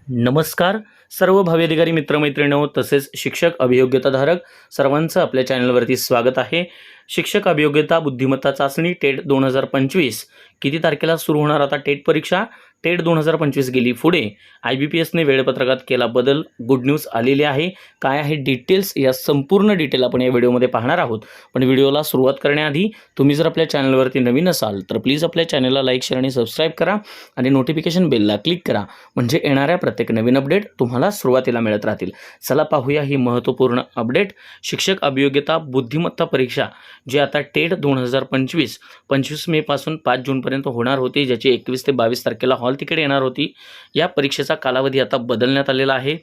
नमस्कार सर्व भावी अधिकारी मित्रमैत्रिणींनो तसेच शिक्षक अभियोग्यताधारक सर्वांचं आपल्या चॅनलवरती स्वागत आहे। शिक्षक अभियोग्यता बुद्धिमत्ता चाचणी टेट 2025 किती तारखेला सुरू होणार आता टेट परीक्षा? टेट 2025 गेली पुढे। IBPSने वेळपत्रकात केला बदल, गुड न्यूज आलेली आहे। काय आहे डिटेल्स, या संपूर्ण डिटेल आपण या व्हिडिओमध्ये पाहणार आहोत। पण व्हिडिओला सुरुवात करण्याआधी तुम्ही जर आपल्या चॅनलवरती नवीन असाल तर प्लीज आपल्या चॅनलला लाईक शेअर आणि सबस्क्राईब करा आणि नोटिफिकेशन बेलला क्लिक करा, म्हणजे येणाऱ्या प्रत्येक नवीन अपडेट तुम्हाला सुरुवातीला मिळत राहतील। चला पाहूया ही महत्त्वपूर्ण अपडेट। शिक्षक अभियोग्यता बुद्धिमत्ता परीक्षा जी आता टेट 2025 मे पासून 5 जून पर्यंत होणार होती, ज्याची 21 ते 22 तारखेला हॉल तिकीट येणार होती। या परीक्षेचा कालावधी आता बदलण्यात आलेला आहे।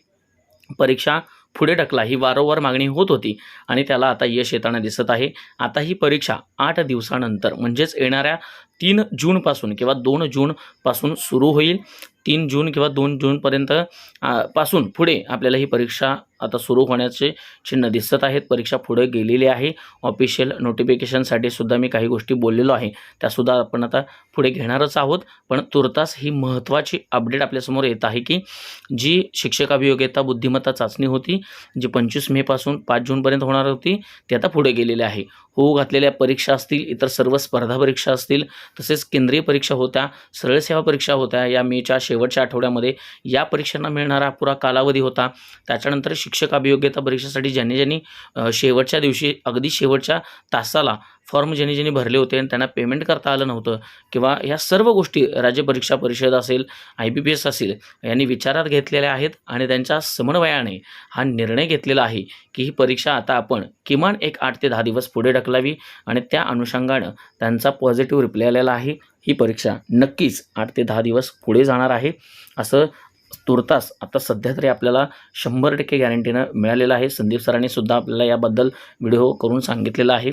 परीक्षा पुढे ढकला ही वारंवार मागणी होत होती आणि त्याला आता यश येताना दिसत आहे। आता ही परीक्षा 8 दिवसानंतर म्हणजेच येणाऱ्या 3 जून पासून किंवा 2 जून पासून सुरू होईल। 3 जून किंवा 2 जून पर्यंत पासून पुढे आपल्याला ही परीक्षा आता सुरू होण्याचे चिन्ह दिसत आहेत। परीक्षा पुढे गेलेली आहे। ऑफिशियल नोटिफिकेशनसाठी सुद्धा मी काही गोष्टी बोललेलो आहे, त्यासुद्धा आपण आता पुढे घेणारच आहोत। पण तुर्तास ही महत्त्वाची अपडेट आपल्यासमोर येत आहे की जी शिक्षक अभियोग्यता बुद्धिमत्ता चाचणी होती जी 25 मे पासून 5 जूनपर्यंत होणार होती ती आता पुढे गेलेली आहे। होऊ घातलेल्या परीक्षा असतील, इतर सर्व स्पर्धा परीक्षा असतील, तसेच केंद्रीय परीक्षा होत्या, सरळ सेवा परीक्षा होत्या या मेच्या शेवटच्या आठवड्यामध्ये या परीक्षांना मिळणारा पुरा कालावधी होता। त्याच्यानंतर शिक्षक अभियोग्यता परीक्षेसाठी ज्यांनी शेवटच्या दिवशी अगदी शेवटच्या तासाला फॉर्म ज्यांनी भरले होते आणि त्यांना पेमेंट करता आलं नव्हतं किंवा ह्या सर्व गोष्टी राज्य परीक्षा परिषद असेल, IBPS असेल यांनी विचारात घेतलेल्या आहेत आणि त्यांच्या समन्वयाने हा निर्णय घेतलेला आहे की ही परीक्षा आता आपण किमान एक 8 ते 10 दिवस पुढे ढकलावी आणि त्या अनुषंगानं त्यांचा पॉझिटिव्ह रिप्लाय आलेला आहे। ही परीक्षा नक्कीच 8 ते 10 दिवस पुढे जाणार आहे असं तुर्तास आता सध्या तरी आपल्याला 100% गॅरंटीनं मिळालेलं आहे। संदीप सरांनी सुद्धा आपल्याला याबद्दल व्हिडिओ करून सांगितलेला आहे।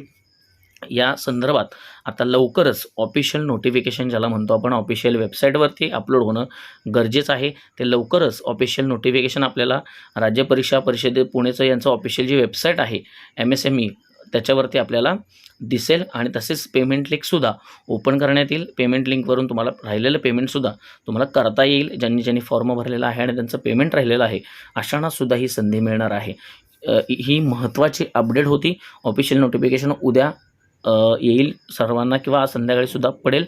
या संदर्भात आता लवकरच ऑफिशियल नोटिफिकेशन ज्याला म्हणतो आपण ऑफिशियल वेबसाईटवरती अपलोड होणं गरजेचं आहे। ते लवकरच ऑफिशियल नोटिफिकेशन आपल्याला राज्य परीक्षा परिषद पुणेचं यांचं ऑफिशियल जी वेबसाईट आहे MSME त्याच्यावरती आपल्याला दिसेल आणि तसेच पेमेंट लिंकसुद्धा ओपन करण्यात येईल। पेमेंट लिंकवरून तुम्हाला राहिलेलं पेमेंटसुद्धा तुम्हाला करता येईल। ज्यांनी फॉर्म भरलेला आहे आणि त्यांचं पेमेंट राहिलेलं आहे अशांनासुद्धा ही संधी मिळणार आहे। ही महत्त्वाची अपडेट होती। ऑफिशियल नोटिफिकेशन उद्या येईल सर्वांना किंवा संध्याकाळी सुद्धा पडेल।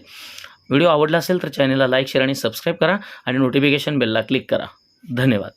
व्हिडिओ आवडला असेल तर चॅनलला लाईक शेअर आणि सबस्क्राईब करा आणि नोटिफिकेशन बेलला क्लिक करा। धन्यवाद।